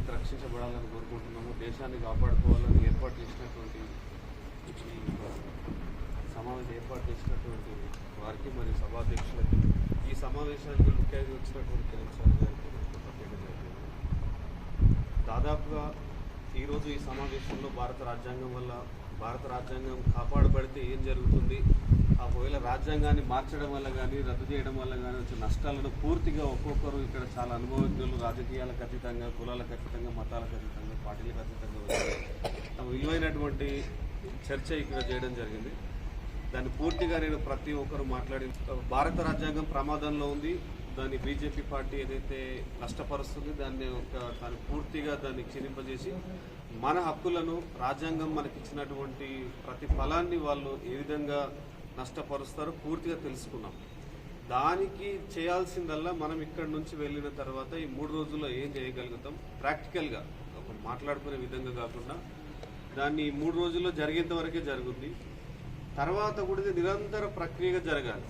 ఏదైతే రక్షించబడాలని కోరుకుంటున్నామో, దేశాన్ని కాపాడుకోవాలని ఏర్పాటు చేసినటువంటి సమావేశం ఏర్పాటు చేసినటువంటి వారికి మరియు సభాధ్యక్షులకి, ఈ సమావేశానికి ముఖ్య అతిథి వచ్చినటువంటి కిరణ్ సార్ గారికి దాదాపుగా ఈరోజు ఈ సమావేశంలో భారత రాజ్యాంగం కాపాడబడితే ఏం జరుగుతుంది, ఒకవేళ రాజ్యాంగాన్ని మార్చడం వల్ల కానీ రద్దు చేయడం వల్ల కానీ వచ్చే నష్టాలను పూర్తిగా ఒక్కొక్కరు ఇక్కడ చాలా అనుభవజ్ఞులు, రాజకీయాలకు అతీతంగా, కులాలకు అతీతంగా, మతాలకు అతీతంగా, పార్టీలకు అతీతంగా తమ విలువైనటువంటి చర్చ ఇక్కడ చేయడం జరిగింది. దాన్ని పూర్తిగా నేను ప్రతి ఒక్కరు మాట్లాడి, భారత రాజ్యాంగం ప్రమాదంలో ఉంది, దాన్ని బీజేపీ పార్టీ ఏదైతే నష్టపరుస్తుంది దాన్ని పూర్తిగా దాన్ని క్షీణింపజేసి మన హక్కులను, రాజ్యాంగం మనకిచ్చినటువంటి ప్రతి ఫలాన్ని వాళ్ళు ఏ విధంగా నష్టపరుస్తారో పూర్తిగా తెలుసుకున్నాం. దానికి చేయాల్సిందల్లా మనం ఇక్కడి నుంచి వెళ్ళిన తర్వాత ఈ 3 రోజుల్లో ఏం చేయగలుగుతాం, ప్రాక్టికల్గా ఒక మాట్లాడుకునే విధంగా కాకుండా దాన్ని 3 రోజుల్లో జరిగేంత వరకే జరుగుద్ది. తర్వాత కూడా ఇది నిరంతర ప్రక్రియగా జరగాలి.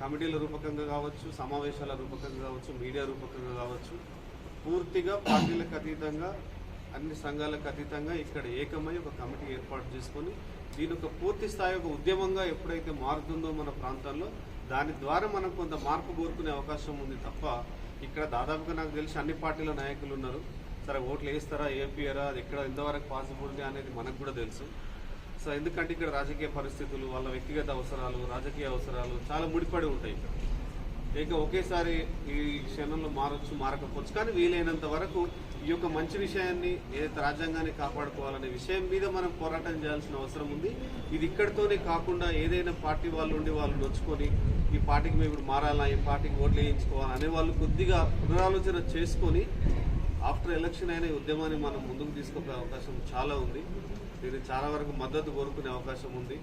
కమిటీల రూపకంగా కావచ్చు, సమావేశాల రూపకంగా కావచ్చు, మీడియా రూపకంగా కావచ్చు, పూర్తిగా పార్టీలకు అతీతంగా, అన్ని సంఘాలకు అతీతంగా ఇక్కడ ఏకమై ఒక కమిటీ ఏర్పాటు చేసుకొని దీని ఒక పూర్తి స్థాయి ఒక ఉద్యమంగా ఎప్పుడైతే మారుతుందో మన ప్రాంతాల్లో, దాని ద్వారా మనం కొంత మార్పు కోరుకునే అవకాశం ఉంది తప్ప, ఇక్కడ దాదాపుగా నాకు తెలిసి అన్ని పార్టీల నాయకులు ఉన్నారు. సరే ఓట్లు వేస్తారా, ఏపీఆరా, అది ఎక్కడ ఎంతవరకు పాసిబిలిటీ అనేది మనకు కూడా తెలుసు. సో ఎందుకంటే ఇక్కడ రాజకీయ పరిస్థితులు, వాళ్ళ వ్యక్తిగత అవసరాలు, రాజకీయ అవసరాలు చాలా ముడిపడి ఉంటాయి. ఇక ఒకేసారి ఈ క్షణంలో మారచ్చు, మారకపోవచ్చు, కానీ వీలైనంత వరకు ఈ యొక్క మంచి విషయాన్ని, ఏదైతే రాజ్యాంగాన్ని కాపాడుకోవాలనే విషయం మీద మనం పోరాటం చేయాల్సిన అవసరం ఉంది. ఇది ఇక్కడితోనే కాకుండా ఏదైనా పార్టీ వాళ్ళు ఉండి వాళ్ళు నొచ్చుకొని ఈ పార్టీకి మేము ఇప్పుడు మారాలా, ఈ పార్టీకి ఓట్లు వేయించుకోవాలా అనే వాళ్ళు కొద్దిగా పునరాలోచన చేసుకొని ఆఫ్టర్ ఎలక్షన్ అయిన ఈ ఉద్యమాన్ని మనం ముందుకు తీసుకునే అవకాశం చాలా ఉంది. దీన్ని చాలా వరకు మద్దతు కోరుకునే అవకాశం ఉంది.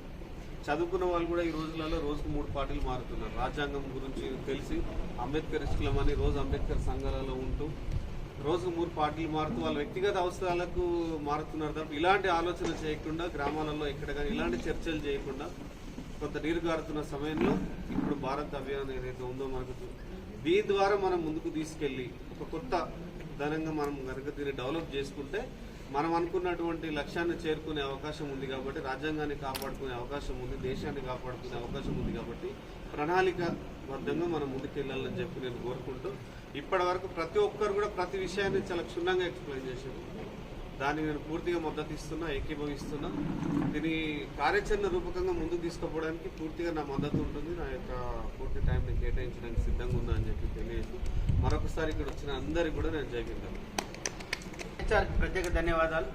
చదువుకున్న వాళ్ళు కూడా ఈ రోజులలో రోజుకు 3 పార్టీలు మారుతున్నారు. రాజ్యాంగం గురించి తెలిసి అంబేద్కర్ ఇష్టమని రోజు అంబేద్కర్ సంఘాలలో ఉంటూ రోజుకు 3 పార్టీలు మారుతూ వాళ్ళ వ్యక్తిగత అవసరాలకు మారుతున్నారు తప్ప ఇలాంటి ఆలోచన చేయకుండా, గ్రామాలలో ఎక్కడ కానీ ఇలాంటి చర్చలు చేయకుండా కొంత నీరు గారుతున్న సమయంలో ఇప్పుడు భారత్ అభియాన్ ఏదైతే ఉందో మనకు, దీని ద్వారా మనం ముందుకు తీసుకెళ్ళి ఒక కొత్త ధనంగా మనం కనుక దీన్ని డెవలప్ చేసుకుంటే మనం అనుకున్నటువంటి లక్ష్యాన్ని చేరుకునే అవకాశం ఉంది. కాబట్టి రాజ్యాంగాన్ని కాపాడుకునే అవకాశం ఉంది, దేశాన్ని కాపాడుకునే అవకాశం ఉంది. కాబట్టి ప్రణాళికాబద్ధంగా మనం ముందుకెళ్ళాలని చెప్పి నేను కోరుకుంటూ, ఇప్పటి వరకు ప్రతి ఒక్కరు కూడా ప్రతి విషయాన్ని చాలా క్షుణ్ణంగా ఎక్స్ప్లెయిన్ చేశారు. దానికి నేను పూర్తిగా మద్దతు ఇస్తున్నా, ఏకీభవిస్తున్నా. దీని కార్యాచరణ రూపకంగా ముందుకు తీసుకుపోవడానికి పూర్తిగా నా మద్దతు ఉంటుంది. నా యొక్క పూర్తి టైం నేను కేటాయించడానికి సిద్ధంగా ఉన్నా అని చెప్పి తెలియజేస్తూ మరొకసారి ఇక్కడ వచ్చిన అందరికీ కూడా నేను జైకిందాను. ప్రత్యేక ధన్యవాదాలు.